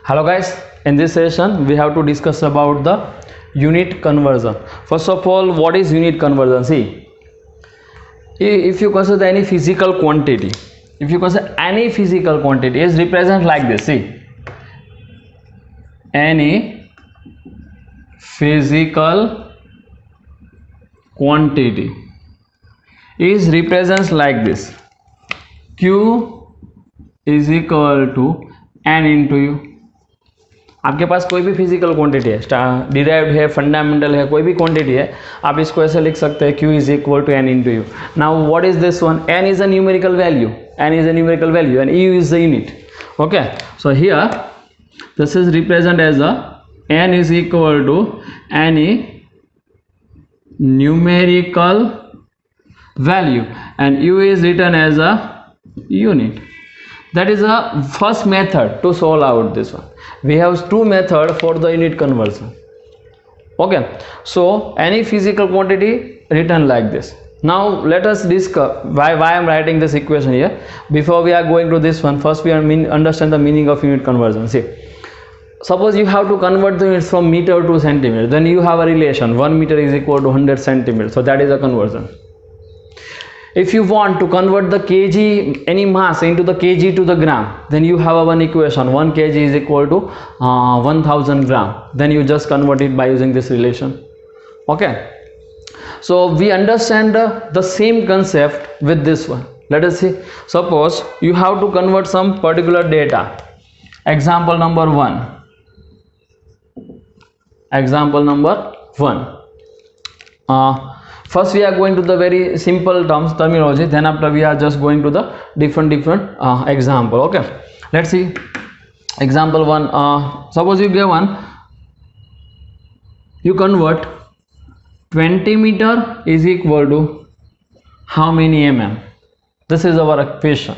Hello guys, in this session we have to discuss about the unit conversion. First of all, what is unit conversion? See, if you consider any physical quantity, is represented like this. See, any physical quantity is represented like this. Q is equal to N into U. आपके पास कोई भी physical quantity है, derived है, fundamental है, कोई भी quantity है, आप इसको ऐसे लिख सकते हैं Q is equal to N into U. Now what is this one? N is a numerical value, and U is the unit. Okay, so here this is represent as a N is equal to any numerical value and U is written as a unit. That is a first method to solve out this one. We have two methods for the unit conversion. Okay, so any physical quantity written like this. Now let us discuss why I am writing this equation here. Before we are going to this one, first we are understand the meaning of unit conversion. See, suppose you have to convert the units from meter to centimeter, then you have a relation 1 meter is equal to 100 centimeters. So that is a conversion. If you want to convert the kg, any mass, into the kg to the gram, then you have one equation, 1 kg is equal to 1000 gram. Then you just convert it by using this relation. Okay, so we understand the same concept with this one. Let us see. Suppose you have to convert some particular data. Example number 1. First we are going to the very simple terminology, then after we are just going to the different example. Okay, let's see. Example 1. Suppose you give one, you convert 20 meter is equal to how many mm? This is our equation.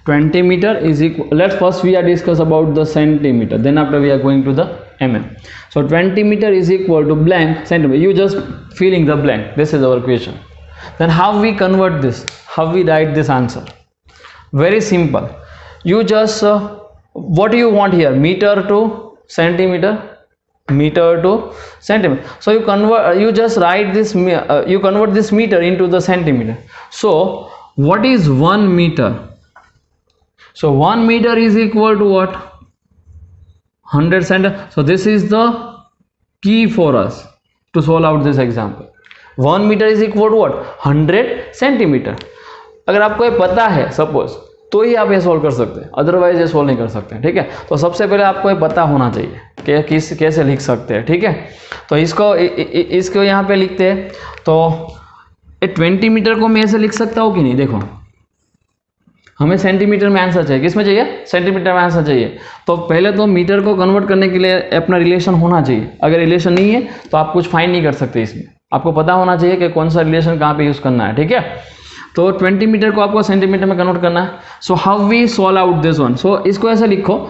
20 meter is equal, let's first we are discuss about the centimeter, then after we are going to the mm. So 20 meter is equal to blank centimeter. You just filling the blank. This is our equation. Then how we convert this? How we write this answer? Very simple. You just what do you want here? Meter to centimeter. Meter to centimeter. So you convert. You just write this. You convert this meter into the centimeter. So what is 1 meter? So 1 meter is equal to what? 100 centimeter. So this is the key for us to solve out this example. 1 meter is equal to what? 100 centimeter. अगर आपको ये पता है suppose, तो ही आप ये solve कर सकते हैं, अदरवाइज ये सोल्व नहीं कर सकते. ठीक है, तो सबसे पहले आपको ये पता होना चाहिए कि कैसे लिख सकते हैं. ठीक है, तो इसको यहाँ पे लिखते हैं. तो 20 मीटर को मैं ऐसे लिख सकता हूँ कि नहीं? देखो, हमें सेंटीमीटर में आंसर चाहिए. किस में चाहिए? सेंटीमीटर में आंसर चाहिए. तो पहले तो मीटर को कन्वर्ट करने के लिए अपना रिलेशन होना चाहिए. अगर रिलेशन नहीं है तो आप कुछ फाइंड नहीं कर सकते. इसमें आपको पता होना चाहिए कि कौन सा रिलेशन कहाँ पे यूज करना है. ठीक है, तो 20 मीटर को आपको सेंटीमीटर में कन्वर्ट करना है. So how we solve out this one? So इसको ऐसे लिखो,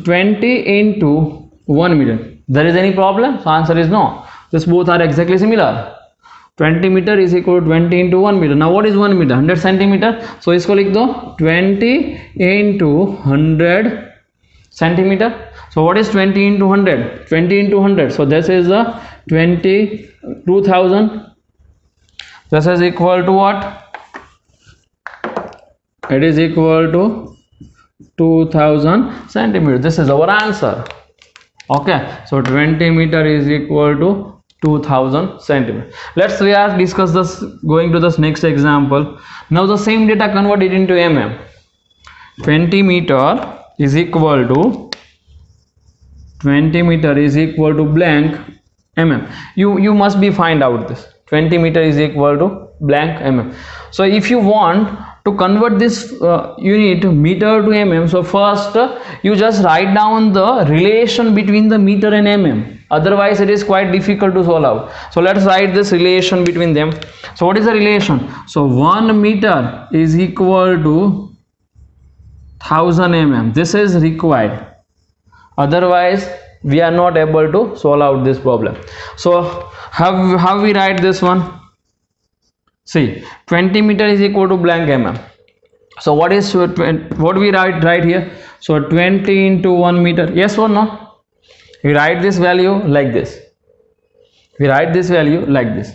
20 into 1 meter. There is any problem? So answer is no. This both are exactly similar. 20 meter is equal to 20 into 1 meter. Now what is 1 meter? 100 centimeter. So इसको लिख दो 20 into 100 centimeter. So what is 20 into 100? 20 into 100. So this is the 2000. This is equal to what? It is equal to 2000 centimeter. This is our answer. Okay. So 20 meter is equal to 2000 centimeter. We are discuss this, going to this next example. Now the same data converted into mm. 20 meter is equal to blank mm. You must be find out this. 20 meter is equal to blank mm. So if you want to convert this unit meter to mm, so first you just write down the relation between the meter and mm. Otherwise it is quite difficult to solve out. So let's write this relation between them. So what is the relation? So 1 meter is equal to 1000 mm. This is required. Otherwise we are not able to solve out this problem. So how we write this one? See, 20 meter is equal to blank mm. So what we write right here? So 20 into 1 meter, yes or no? We write this value like this. We write this value like this.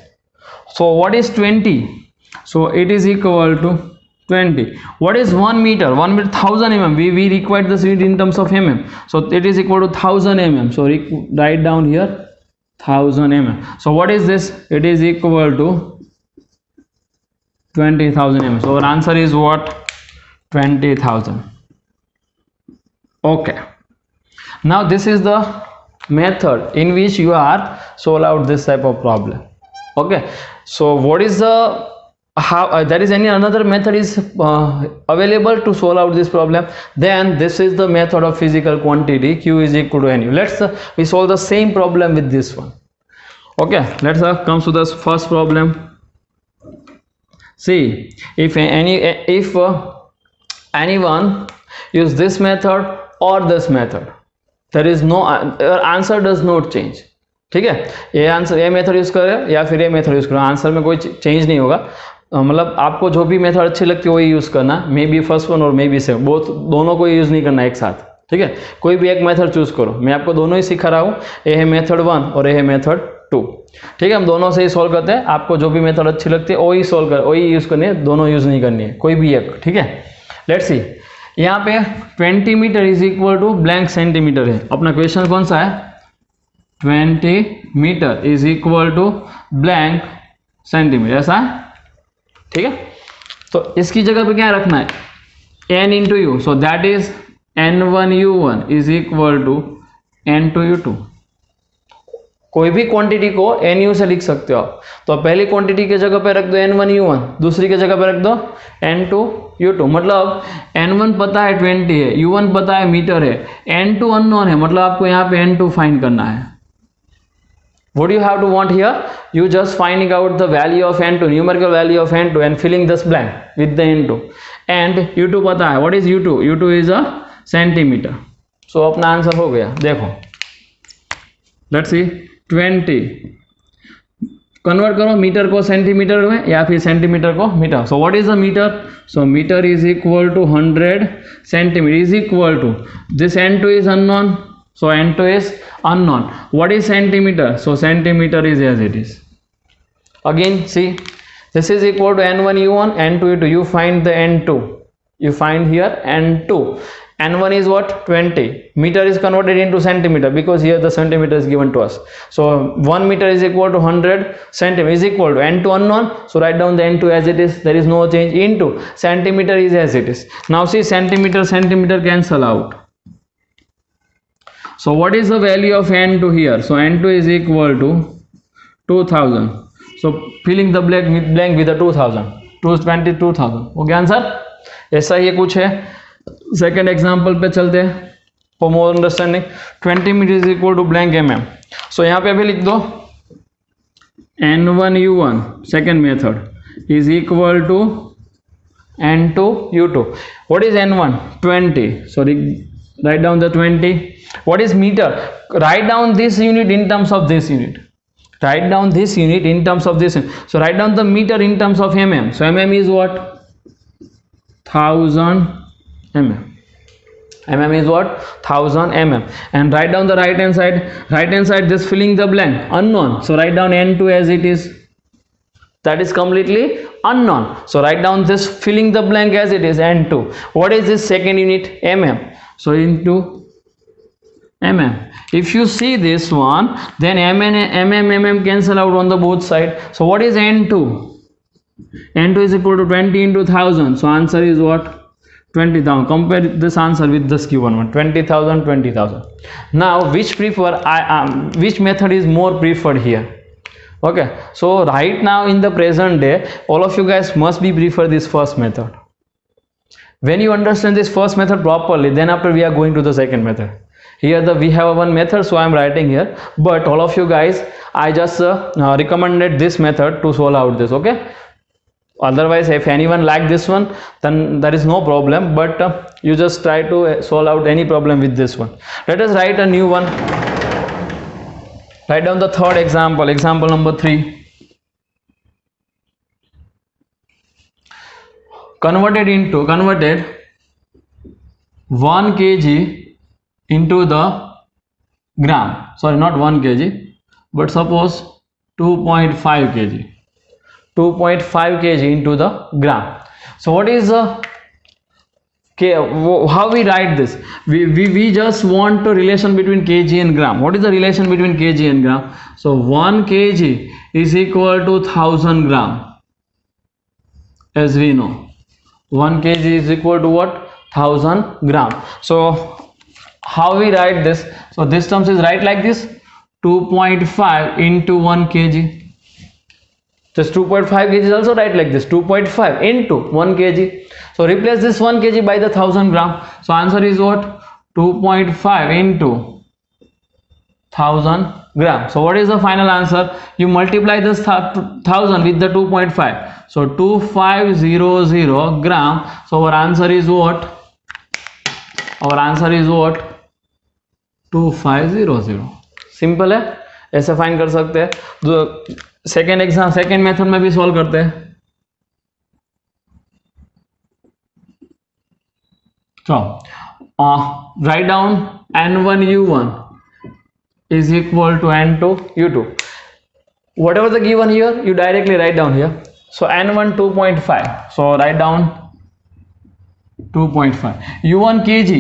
So what is 20? So it is equal to 20. What is 1 meter? 1 meter 1000 mm. We require this unit in terms of mm. So it is equal to 1000 mm. So write down here 1000 mm. So what is this? It is equal to 20,000 mm. So our answer is what? 20,000. Okay. Now this is the method in which you are solve out this type of problem. Okay. So what is the how there is any another method is available to solve out this problem? Then this is the method of physical quantity Q is equal to NU. Let's we solve the same problem with this one. Okay. Let's come to the first problem. See, if anyone use this method or this method, there is no answer does not change. ठीक है, ये answer ये method use करें या फिर ये method use करो, answer में कोई चेंज नहीं होगा. मतलब आपको जो भी मेथड अच्छी लगती है वही यूज करना. मे बी फर्स्ट वन और मे बी सेकंड, बोथ दोनों को यूज नहीं करना एक साथ. ठीक है, कोई भी एक मेथड चूज करो. मैं आपको दोनों ही सिखा रहा हूँ. ये है मेथड 1 और ये है मेथड 2. ठीक है, हम दोनों से ही सॉल्व करते हैं. आपको जो भी मेथड अच्छी लगती है वही सॉल्व कर वही यूज करनी है, दोनों यूज नहीं करनी है, कोई भी एक. ठीक है, लेट्स सी. यहाँ पे 20 metre is equal to blank centimetre है. अपना क्वेश्चन कौन सा है? 20 metre is equal to blank centimetre, ऐसा है. ठीक है, तो इसकी जगह पे क्या रखना है? n into U. So that is n1u1 is equal to n2u2. कोई भी क्वांटिटी को nu से लिख सकते हो आप. तो पहली क्वांटिटी की जगह पे रख दो n1u1, दूसरी की जगह पे रख दो n2u2. मतलब n1 पता है 20 है, u1 पता है मीटर है, n2 अननोन है. मतलब आपको यहाँ पे n2 फाइंड करना है. What do you have to want here? You just finding out the value of n2, numerical value of n2 and filling this blank with the n2. And u2 पता है. What is u2? u2 is a centimeter. So अपना answer हो गया. देखो, let's see. 20 convert करो metre को centimetre में या फिर सेंटीमीटर को metre. So what is the metre? So metre is equal to 100 centimetre is equal to this n2 is unknown. So n2 is unknown. What is centimeter? So centimeter is as it is. Again, see, this is equal to n1u1, n2u2. You find the n2. You find here n2. n1 is what? 20. Meter is converted into centimeter because here the centimeter is given to us. So 1 meter is equal to 100 centimeter is equal to n2 unknown. So write down the n2 as it is. There is no change into centimeter is as it is. Now see, centimeter cancel out. So what is the value of n2 here? So n2 is equal to 2000. So filling the blank with the 2000. 22,000. हो गया answer? ऐसा ही कुछ है. Second example पे चलते हैं for more understanding. 20 metre is equal to blank mm. So यहाँ पे अभी लिख दो n1u1 second method is equal to n2u2. What is n1? 20. So write down the 20. What is meter? Write down this unit in terms of this unit. Write down this unit in terms of this unit. So write down the meter in terms of mm. So mm is what? 1000 mm. mm is what? 1000 mm. And write down the right hand side. Right hand side, just filling the blank unknown. So write down n2 as it is. That is completely unknown. So write down this filling the blank as it is, n2. What is this second unit? mm. So into mm. If you see this one, then mm cancel out on the both side. So what is n2? n2 is equal to 20 into 1000. So answer is what? 20,000. Compare this answer with this given one. 20,000, 20,000. Now which which method is more preferred here? Okay, so right now in the present day, all of you guys must be prefer this first method. When you understand this first method properly, then after we are going to the second method. Here we have one method, so I am writing here, but all of you guys, I just recommended this method to solve out this. Okay, otherwise if anyone like this one, then there is no problem, but you just try to solve out any problem with this one. Let us write a new one. Write down the third example, example number 3. Converted 1 kg into the gram, sorry, not 1 kg, but suppose 2.5 kg, 2.5 kg into the gram. So what is the how we write this? We just want the relation between kg and gram. What is the relation between kg and gram? So 1 kg is equal to 1000 gram, as we know. 1 kg is equal to what? 1000 gram. So how we write this? So this terms is right like this: 2.5 into 1 kg. This 2.5 kg is also right like this: 2.5 into 1 kg. So replace this 1 kg by the 1000 gram. So answer is what? 2.5 into 1000 gram. So what is the final answer? You multiply this 1000 with the 2.5. So 2500 gram. So our answer is what? Our answer is what? 2500. Simple है, ऐसे find कर सकते हैं. तो second exam second method में भी solve करते हैं. So write down n1 u1 is equal to n2 u2. Whatever the given here, you directly write down here. So n1 2.5. So write down 2.5. u1 kg.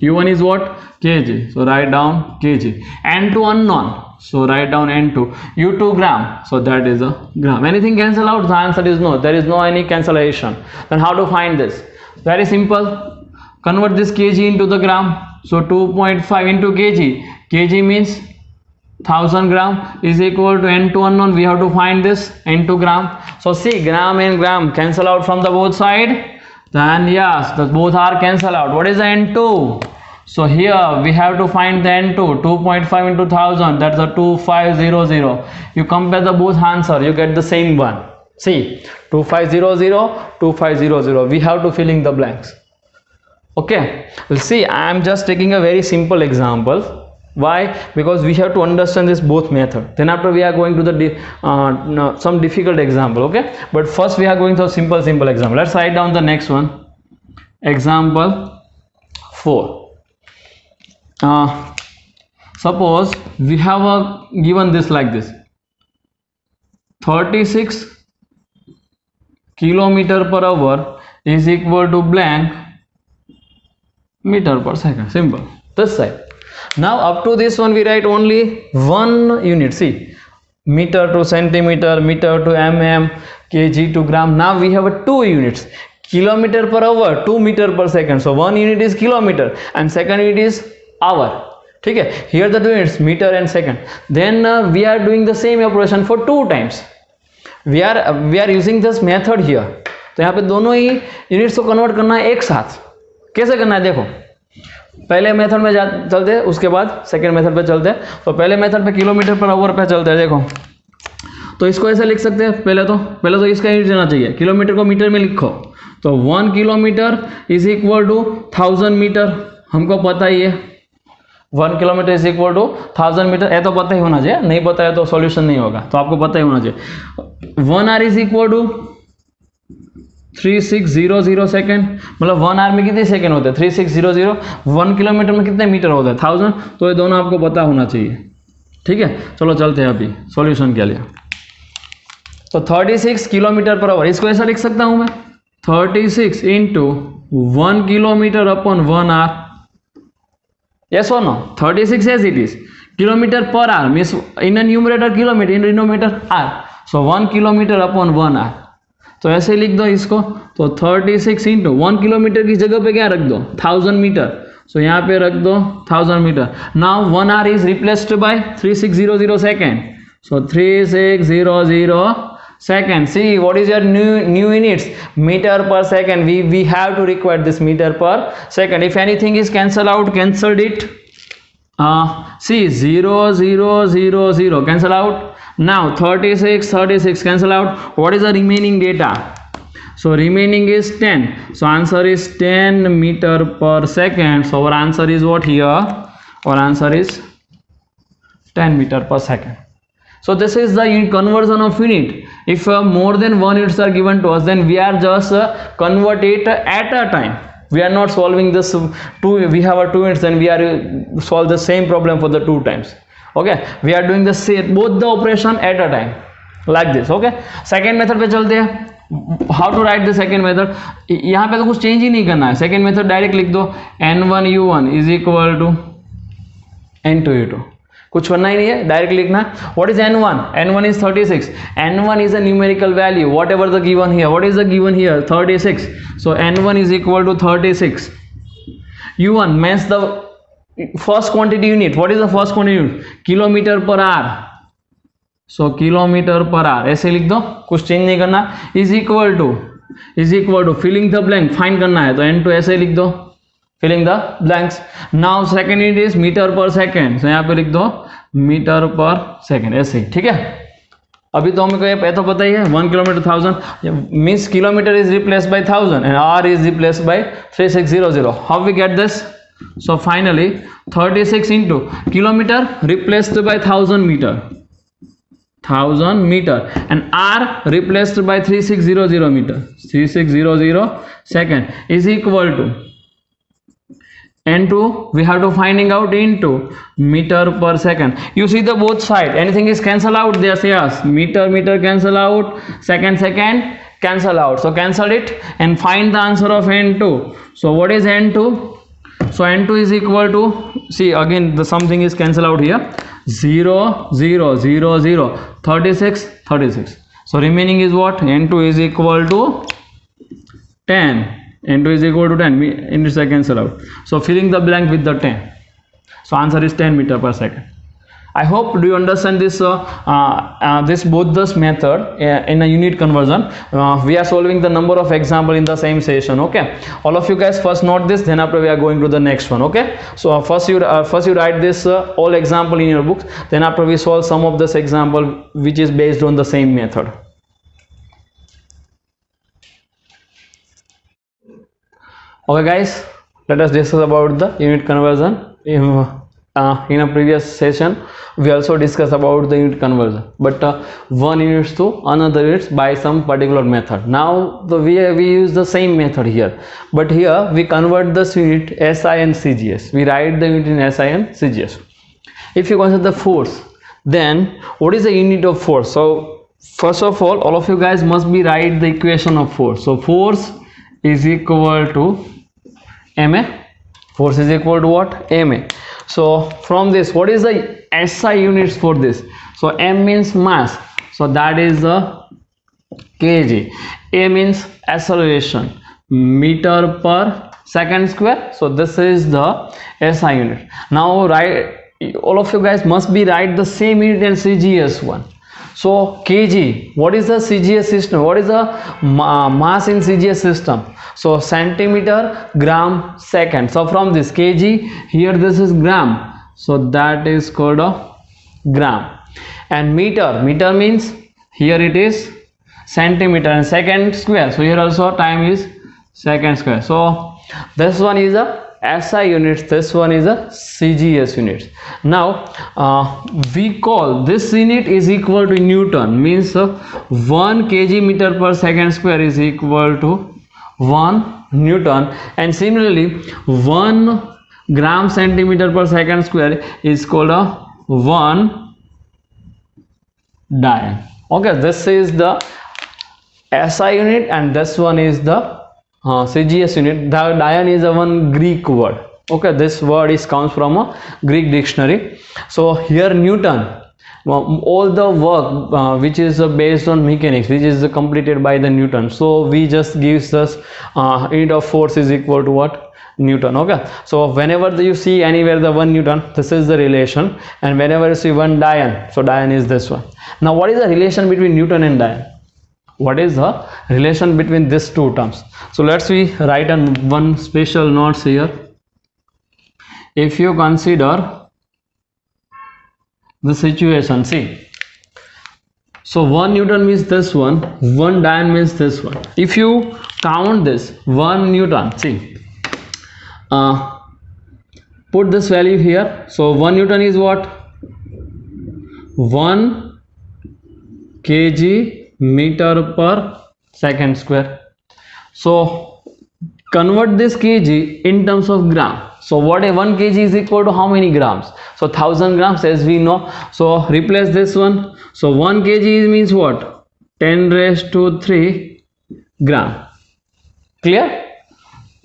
u1 is what? Kg. So write down kg. n2 unknown. So write down n2. u2 gram. So that is a gram. Anything cancel out? The answer is no. There is no any cancellation. Then how to find this? Very simple. Convert this kg into the gram. So 2.5 into kg. Kg means 1000 gram is equal to n2 unknown. We have to find this n2 gram. So see, gram and gram cancel out from the both side. Then yes, the both are cancel out. What is the n2? So here we have to find the n2. 2.5 into 1000. That's the 2500. You compare the both answer. You get the same one. See, 2500, 2500. We have to fill in the blanks. Okay, we'll see. I am just taking a very simple example. Why? Because we have to understand this both method. Then after we are going to the some difficult example. Okay, but first we are going to a simple example. Let's write down the next one. Example 4. Suppose we have a given this like this: 36 kilometer per hour is equal to blank meter per second. Simple. This side. Now up to this one we write only one unit. See, meter to centimeter, meter to mm, kg to gram. Now we have two units: kilometer per hour, 2 meter per second. So one unit is kilometer and second unit is hour. ठीक है. Here the two units, meter and second. Then we are doing the same operation for 2 times. We are using this method here. तो यहाँ पे दोनों ही units को convert करना है एक साथ. कैसे करना है देखो. पहले मेथड में चलते हैं, उसके बाद सेकेंड मेथड पे चलते हैं. तो पहले मेथड पे किलोमीटर पर आवर पे चलते हैं. देखो, तो इसको ऐसे लिख सकते हैं. पहले तो इसका यूनिट देना चाहिए. किलोमीटर को मीटर में लिखो. तो 1 kilometre is equal to 1000 metre. हमको पता ही है 1 kilometre is equal to 1000 metre. ये तो पता ही होना चाहिए. नहीं पता है तो सॉल्यूशन नहीं होगा. तो आपको पता ही होना चाहिए. 1 hour is equal to 3600 second. मतलब 1 आवर में कितने सेकेंड होते हैं? 3600. 1 किलोमीटर में कितने मीटर होते हैं? 1000. तो ये दोनों आपको पता होना चाहिए. ठीक है, चलो चलते हैं अभी सॉल्यूशन के लिए. तो 36 किलोमीटर पर आवर, इसको ऐसा लिख सकता हूं मैं: 36 into 1 kilometre upon 1 hour. Yes or no? 36 as it is. Kilometre per hour means in numerator kilometre, in denominator hour. So 1 kilometre upon 1 hour. तो ऐसे लिख दो इसको. तो 36 इंटू 1 किलोमीटर की जगह पे क्या रख दो? 1000 मीटर. सो यहाँ पे रख दो 1000 metre. Now 1 hour is replaced by 3600 second. So 3600 second. See, what is your new units? Meter per second. We have to require this meter per second. If anything is cancelled out, cancelled it. See, 0 0 0 0 cancel out. Now 36 cancel out. What is the remaining data? So remaining is 10. So answer is 10 meter per second. So our answer is what here? Our answer is 10 meter per second. So this is the conversion of unit. If more than one units are given to us, then we are just convert it at a time. We are not solving this two, we have a 2 units and we are solve the same problem for the 2 times. Okay, we are doing the same both the operation at a time like this. Okay, second method पे चलते हैं. How to write the second method? यहाँ पे तो कुछ change ही नहीं करना है. सेकेंड मेथड डायरेक्ट लिख दो, n1u1 is equal to n2u2. कुछ करना ही नहीं है, डायरेक्ट लिखना. What is n1? n1 is 36. n1 is a numerical value, whatever the given here. What is the given here? 36. So n1 is equal to 36. u1 means the first quantity unit. What is the first quantity unit? Kilometre per hour. So kilometre per hour ऐसे लिख दो, कुछ change नहीं करना. Is equal to filling the blank find करना है तो n2 ऐसे लिख दो, filling the blanks. Now second unit is metre per second, तो यहाँ पे लिख दो मीटर पर सेकेंड ऐसे. ठीक है, अभी तो हमको ये तो पता ही है 1 kilometre 1000 means kilometre is replace by 1000 and hour is replace by 3600. How we get this? So finally 36 into kilometer replaced by 1000 meter and r replaced by 3600 meter 3600 second is equal to n2 we have to finding out into meter per second. You see the both side, anything is cancel out there. Say yes, meter cancel out, second cancel out, so cancel it and find the answer of n2. So what is n2? So n2 is equal to, see again the something is cancel out here, 0 0 0 0 36. So remaining is what? n2 is equal to 10. n2 is equal to 10 in this I cancel out, so filling the blank with the 10. So answer is 10 meter per second. I hope do you understand this this both this method in a unit conversion. We are solving the number of example in the same session. Okay, all of you guys first note this, then after we are going to the next one. Okay, so first you write this all example in your books, then after we solve some of this example which is based on the same method. Okay guys, let us discuss about the unit conversion. In a previous session we also discussed about the unit conversion, but one unit to another units by some particular method. Now we use the same method here, but here we convert this unit SI and CGS. We write the unit in SI and CGS. If you consider the force, then what is the unit of force? So first of all of you guys must be write the equation of force. So force is equal to ma. Force is equal to what? ma. So from this, what is the SI units for this? So m means mass, so that is the kg. A means acceleration, meter per second square, so this is the SI unit. Now all of you guys must be write the same unit in CGS one. So kg, what is the CGS system? What is the mass in CGS system? So centimeter, gram, second. So from this kg, here this is gram, so that is called a gram. And meter means here it is centimeter, and second square, so here also time is second square. So this one is a SI units, this one is a CGS units. Now we call this unit is equal to Newton, means 1 kg meter per second square is equal to 1 Newton, and similarly 1 gram centimeter per second square is called a 1 Dian. Okay, this is the SI unit and this one is the CGS unit. The Dian is a one Greek word. Okay, this word comes from a Greek dictionary. So here Newton, all the work which is based on mechanics, which is completed by the Newton, so we just gives us unit of force is equal to what? Newton. Okay, so whenever you see anywhere the 1 Newton, this is the relation, and whenever you see 1 Dian, so Dian is this one. Now what is the relation between Newton and Dian? What is the relation between these two terms? So let's we write on one special notes here. If you consider the situation, see, so 1 Newton means this one, 1 Dian means this one. If you count this 1 Newton, see, put this value here. So 1 Newton is what? 1 kg meter per second square. So convert this kg in terms of gram. So what a 1 kg is equal to how many grams? So 1000 grams, as we know. So replace this one. So 1 kg means what? 10 raised to 3 gram. Clear?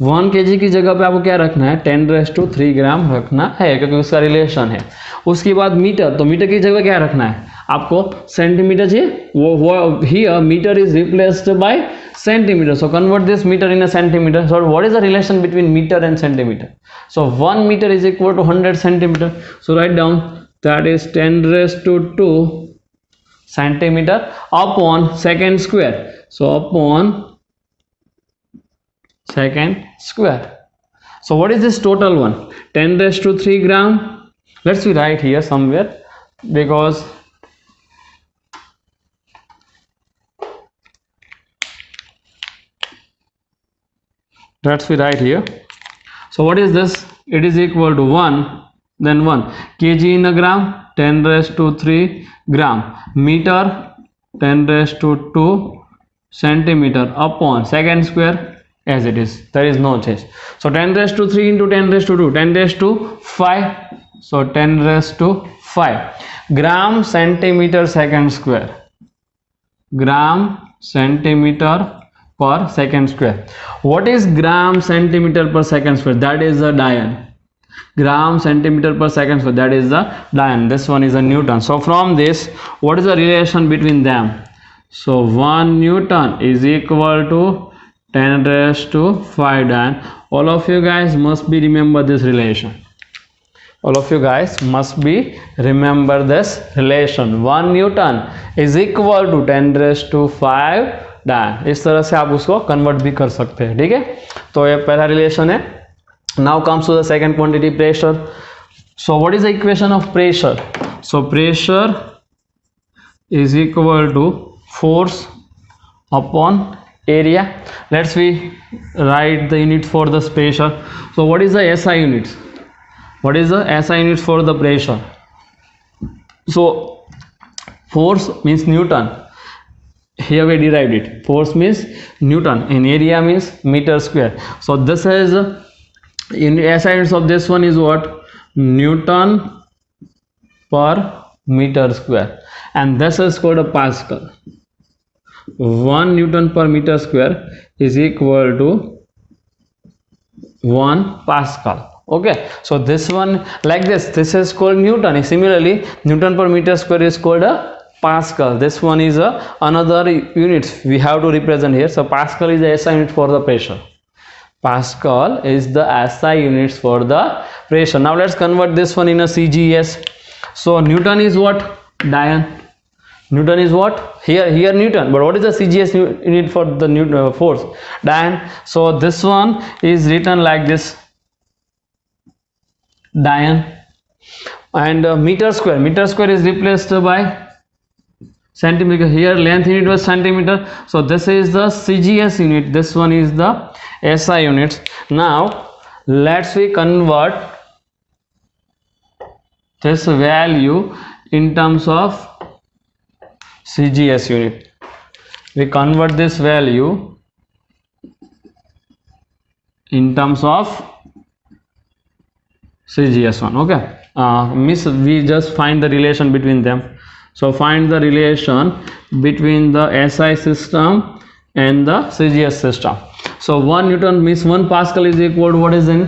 1 kg की जगह पे आपको क्या रखना है? 10 raised to 3 ग्राम रखना है, क्योंकि उसका रिलेशन है. उसके बाद मीटर, तो मीटर की जगह क्या रखना है आपको? सेंटीमीटर चाहिए. वो here metre is replaced by centimeter. So convert this meter in a centimeter. So what is the relation between meter and centimeter? So 1 meter is equal to 100 centimeter. So write down that is 10 raised to 2 centimeter upon second square. So upon second square. So what is this total one? 10 raised to 3 gram. Let's we write here somewhere, because let's we write here. So what is this? It is equal to 1, then 1 kg in a gram, 10 raised to 3 gram, meter 10 raised to 2 centimeter upon second square, as it is. There is no change. So 10 raised to 3 into 10 raised to 2, 10 raised to 5. So 10 raised to 5 gram centimeter second square. Gram centimeter per second square. What is gram centimeter per second square? That is the dian. Gram centimeter per second square, that is the dian. This one is a Newton. So from this, what is the relation between them? So 1 Newton is equal to 10 raised to 5 dian. All of you guys must be remember this relation. All of you guys must be remember this relation. 1 Newton is equal to 10 raised to 5 डायन. इस तरह से आप उसको convert भी कर सकते हैं. ठीक है, तो ये पहला रिलेशन है. Now comes to the second quantity, pressure. So what is the equation of pressure? So pressure is equal to force upon area. Let's we write the unit for the pressure. So what is the SI units? What is the SI units for the pressure? So force means newton. Here we derived it. Force means Newton and area means meter square. So this is in SI units of this one is what? Newton per meter square, and this is called a Pascal. 1 Newton per meter square is equal to 1 Pascal. Okay, so this one like this is called Newton. Similarly, Newton per meter square is called a Pascal. This one is another units we have to represent here. So Pascal is the SI unit for the pressure. Pascal is the SI units for the pressure. Now let's convert this one in a CGS. So Newton is what? Dian. Newton is what? Here Newton. But what is the CGS unit for the force? Dian. So this one is written like this. Dian. And meter square. Meter square is replaced by centimeter. Here length unit was centimeter. So this is the CGS unit. This one is the SI units. Now let's we convert this value in terms of CGS unit. We convert this value in terms of CGS one. Okay, miss, we just find the relation between them. So find the relation between the SI system and the CGS system. So 1 Newton means 1 Pascal is equal to what is in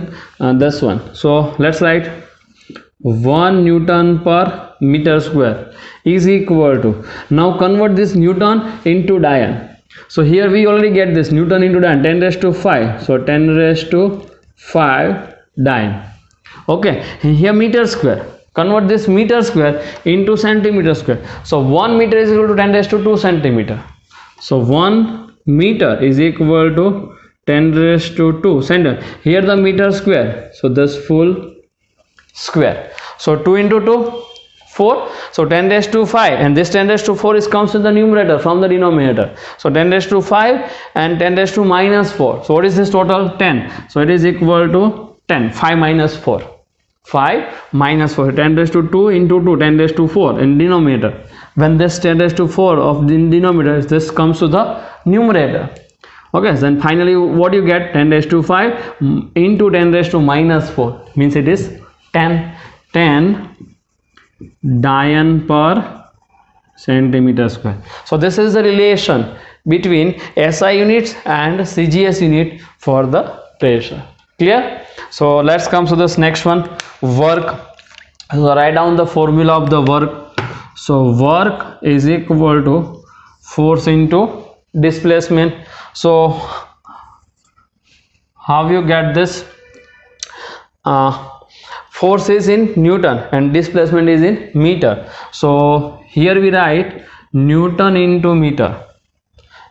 this one. So let's write 1 Newton per meter square is equal to, now convert this Newton into dian. So here we already get this Newton into dian, 10 raised to 5. So 10 raised to 5 dian. Okay, here meter square. Convert this meter square into centimeter square. So 1 meter is equal to 10 raised to 2 centimeter. So 1 meter is equal to 10 raised to 2 centimeter. Here the meter square. So this full square. So 2 into 2, 4. So 10 raised to 5, and this 10 raised to 4 is comes in the numerator from the denominator. So 10 raised to 5 and 10 raised to minus 4. So what is this total? 10. So it is equal to 10. 5 minus 4. 5 minus 4, 10 raised to 2 into 2, 10 raised to 4 in denominator. When this 10 raised to 4 of the denominator, this comes to the numerator. Okay, then finally what you get, 10 raised to 5 into 10 raised to minus 4 means it is 10 Dalton per centimeter square. So this is the relation between SI units and CGS unit for the pressure. Clear? So let's come to this next one, work. So write down the formula of the work. So work is equal to force into displacement. So how you get this? Force is in Newton and displacement is in meter. So here we write Newton into meter,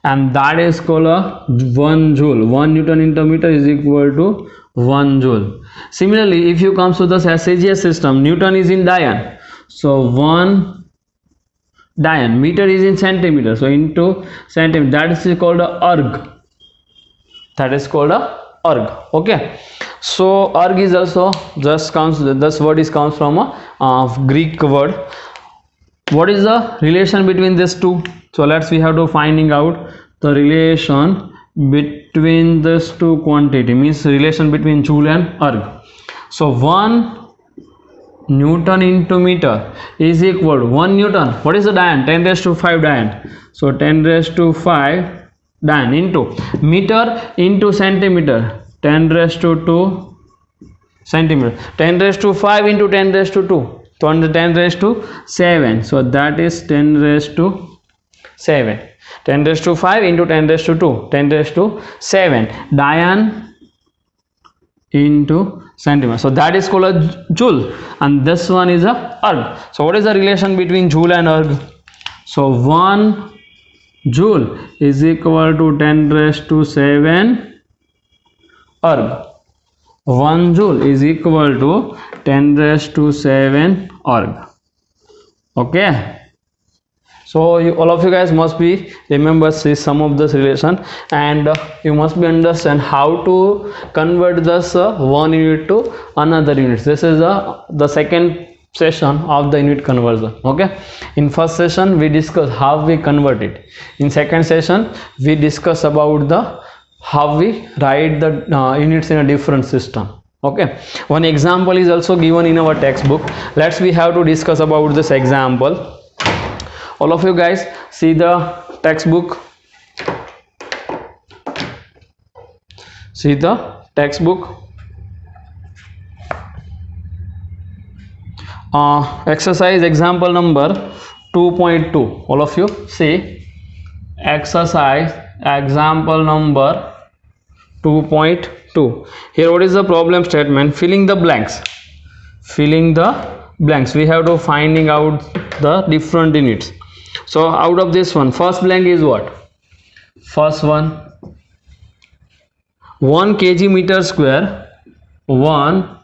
and that is called a 1 joule. 1 Newton into meter is equal to 1 joule. Similarly, if you come to the SIGS system, Newton is in Dalton, so 1 Dalton, meter is in centimeter, so into centimeter, that is called a erg. That is called a erg. Okay, so erg is also just comes, this word is comes from a Greek word. What is the relation between these two? So we have to finding out the relation between these two quantity, means relation between joule and erg. So 1 Newton into meter is equal to 1 Newton. What is the Dalton? 10 raised to 5 Dalton. So 10 raised to 5 Dalton into meter into centimeter, 10 raised to 2 centimeter. 10 raised to 5 into 10 raised to 2. So 10 raised to 7. So that is 10 raised to 7. 10 raised to 5 into 10 raised to 2. 10 raised to 7. Dalton into centimeter. So that is called a joule, and this one is a erg. So what is the relation between joule and erg? So 1 joule is equal to 10 raised to 7 erg. 1 joule is equal to 10 raised to 7 erg. Okay, so all of you guys must be remember some of this relation, and you must be understand how to convert this one unit to another unit. This is the second session of the unit conversion. Okay, in first session we discuss how we convert it. In second session we discuss about the how we write the units in a different system. Okay, one example is also given in our textbook. We have to discuss about this example. All of you guys see the textbook. See the textbook. Exercise example number 2.2. All of you see exercise example number 2.2. Here what is the problem statement? Filling the blanks. Filling the blanks. We have to finding out the different units. So out of this one, first blank is what? First one, 1 kg meter square, 1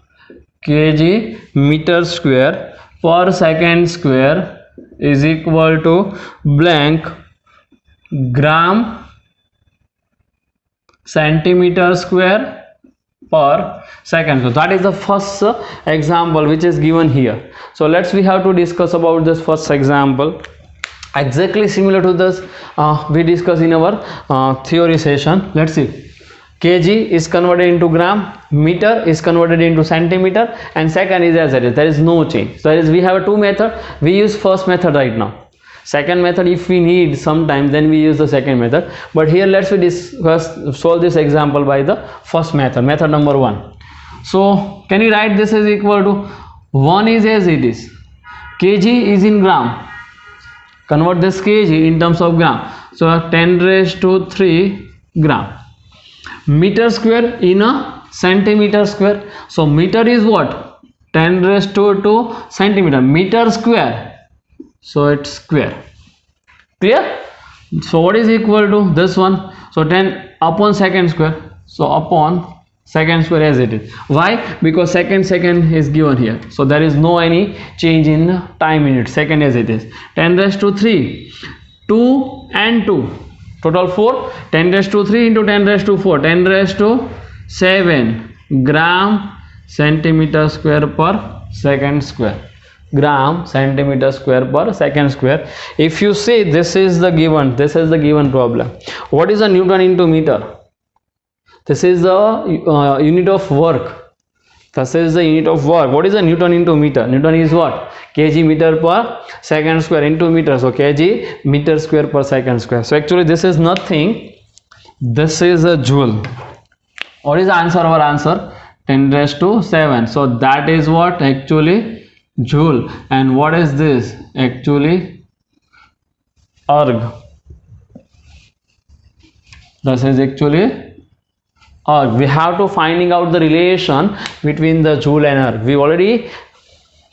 kg meter square per second square is equal to blank gram centimeter square per second. So that is the first example which is given here. So we have to discuss about this first example. Exactly similar to this we discussed in our theory session. Let's see. Kg is converted into gram, meter is converted into centimeter, and second is as it is. There is no change. So we have two methods. We use first method right now. Second method, if we need sometime, then we use the second method. But here we solve this example by the first method, method number 1. So can you write this is equal to 1 is as it is. Kg is in gram. Convert this kg in terms of gram. So 10 raised to 3 gram. Meter square in a centimeter square. So meter is what? 10 raised to 2 centimeter. Meter square. So it's square. Clear? So what is equal to this one? So 10 upon second square. So upon second square as it is. Why? Because second is given here. So there is no any change in time unit. Second as it is. 10 raised to 3. 2 and 2. Total 4. 10 raised to 3 into 10 raised to 4. 10 raised to 7 gram centimeter square per second square. gram centimeter square per second square. If you see this is the given problem. What is the Newton into meter? This is the unit of work. This is the unit of work. What is the Newton into meter? Newton is what? Kg meter per second square into meter. So kg meter square per second square. So actually this is nothing. This is a joule. What is the answer? Our answer 10 raised to 7. So that is what actually joule. And what is this? Actually erg. This is actually erg. We have to finding out the relation between the joule and erg. We already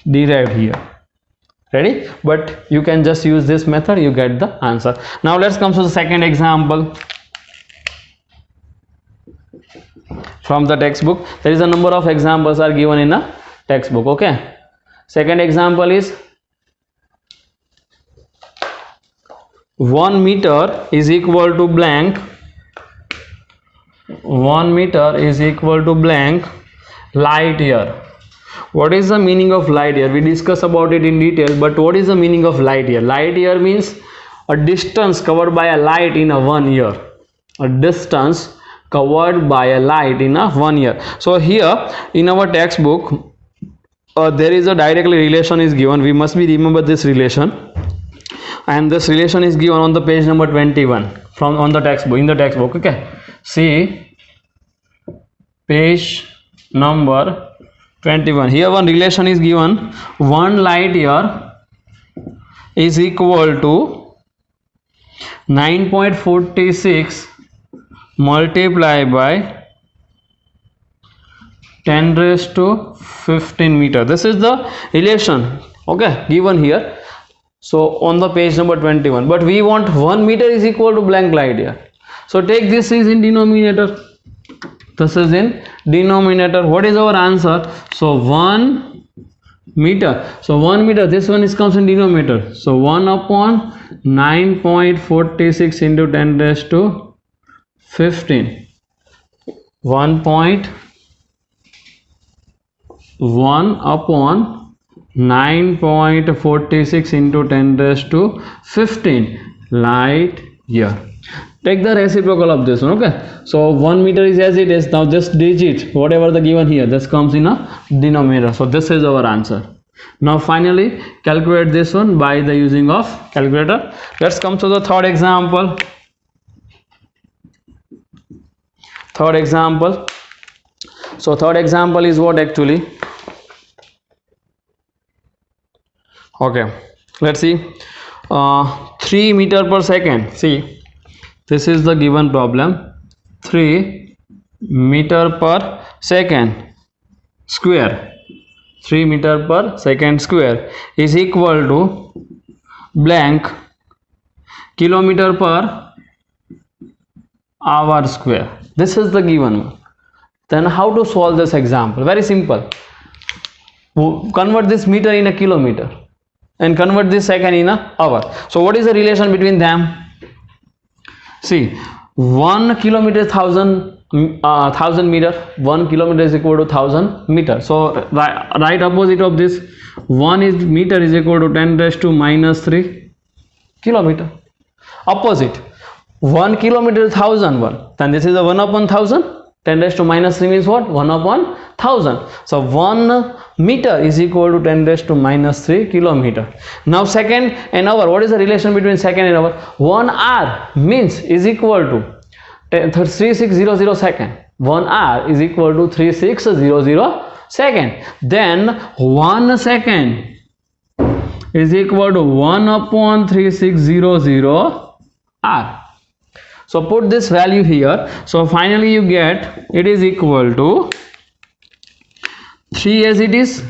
derived here. Ready? But you can just use this method, you get the answer. Now let's come to the second example from the textbook. There is a number of examples are given in a textbook. Okay, second example is 1 meter is equal to blank. 1 meter is equal to blank light year. What is the meaning of light year? We discuss about it in detail, but what is the meaning of light year? Light year means a distance covered by a light in a 1 year. A distance covered by a light in a 1 year. So here in our textbook there is a directly relation is given. We must be remember this relation, and this relation is given on the page number 21 from on the textbook, in the textbook. Okay, see page number 21. Here one relation is given. 1 light year is equal to 9.46 multiplied by 10 raised to 15 meter. This is the relation, okay, given here. So on the page number 21, but we want 1 meter is equal to blank light year. So take this is in denominator. This is in denominator. What is our answer? So 1 meter. So 1 meter, this one is comes in denominator. So 1 upon 9.46 into 10 raised to 15. 1.1 upon 9.46 into 10 raised to 15 light year. Take the reciprocal of this one. Okay, so 1 meter is as it is. Now just digit whatever the given here, this comes in a denominator. So this is our answer. Now finally calculate this one by the using of calculator. Let's come to the third example. Third example. So third example is what actually? Okay, let's see. 3 meter per second. See, this is the given problem. 3 meter per second square. 3 meter per second square is equal to blank kilometer per hour square. This is the given one. Then how to solve this example? Very simple. Convert this meter in a kilometer and convert this second in a hour. So what is the relation between them? See, 1 kilometer 1000 meter. 1 kilometer is equal to 1000 meter. So right opposite of this, 1 is meter is equal to 10 raised to minus 3 kilometer. Opposite, 1 kilometer is 1001. Then this is a 1 upon 1000. 10 raised to minus 3 means what? 1 upon 1000. So 1 meter is equal to 10 raised to minus 3 kilometer. Now second and hour. What is the relation between second and hour? 1 hour means is equal to 3600 second. 1 hour is equal to 3600 second. Then 1 second is equal to 1 upon 3600 hour. So put this value here. So finally you get it is equal to 3 as it is,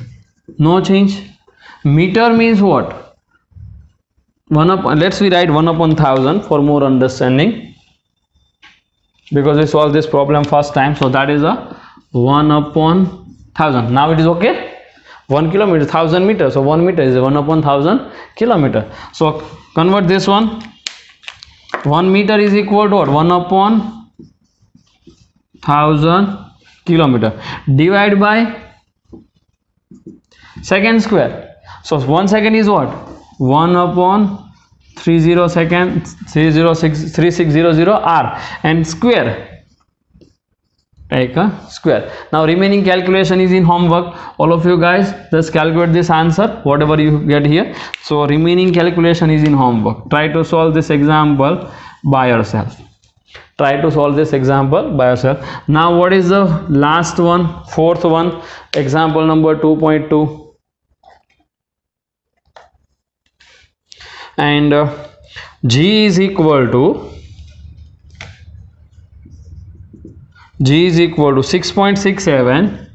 no change. Meter means what? 1 upon, let's we write 1 upon 1000 for more understanding, because we solved this problem first time. So that is a 1 upon 1000. Now it is okay. 1 kilometer 1000 meters. So 1 meter is 1 upon 1000 kilometer. So convert this one. 1 meter is equal to what? 1 upon 1000 kilometer. Divide by second square. So 1 second is what? 1 upon 30 second 3600 r, and square, take a square. Now remaining calculation is in homework. All of you guys just calculate this answer whatever you get here. So remaining calculation is in homework. Try to solve this example by yourself. Try to solve this example by yourself. Now what is the last one, fourth one, example number 2.2. and G is equal to 6.67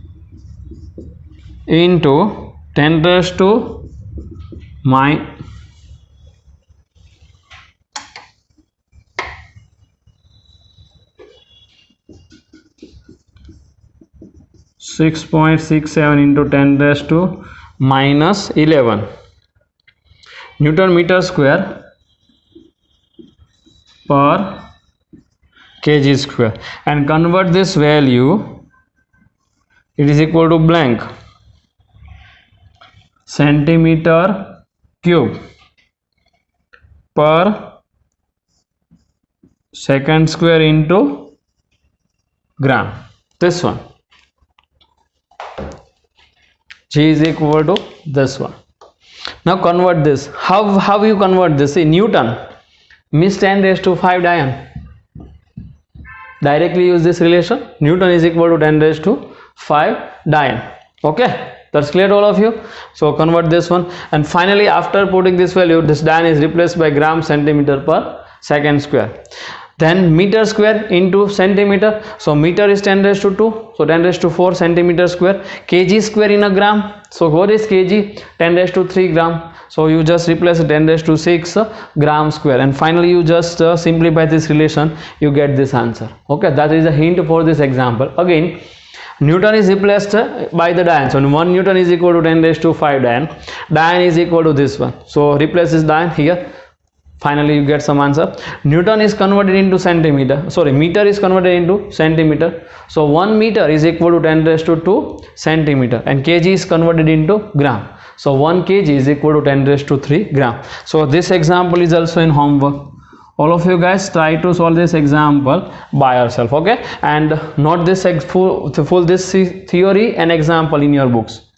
into 10 raised to minus 6.67 into 10 raised to minus 11 Newton meter square per kg square, and convert this value, it is equal to blank centimeter cube per second square into gram. This one, G is equal to this one. Now convert this. How you convert this? See, Newton means 10 raised to 5 Dian. Directly use this relation. Newton is equal to 10 raised to 5 Dian. Okay, that's clear to all of you. So convert this one, and finally after putting this value, this Dian is replaced by gram centimeter per second square. Then meter square into centimeter. So meter is 10 raised to 2, so 10 raised to 4 centimeter square. Kg square in a gram. So what is kg? 10 raised to 3 gram. So you just replace 10 raised to 6 gram square, and finally you just simplify this relation, you get this answer. Okay, that is a hint for this example. Again, Newton is replaced by the Dian. So 1 Newton is equal to 10 raised to 5 Dian. Dian is equal to this one. So replace this Dian here. Finally you get some answer. Newton is converted into centimeter. Sorry, meter is converted into centimeter. So 1 meter is equal to 10 raised to 2 centimeter, and kg is converted into gram. So 1 kg is equal to 10 raised to 3 gram. So this example is also in homework. All of you guys try to solve this example by yourself. Okay, and note this full this theory and example in your books.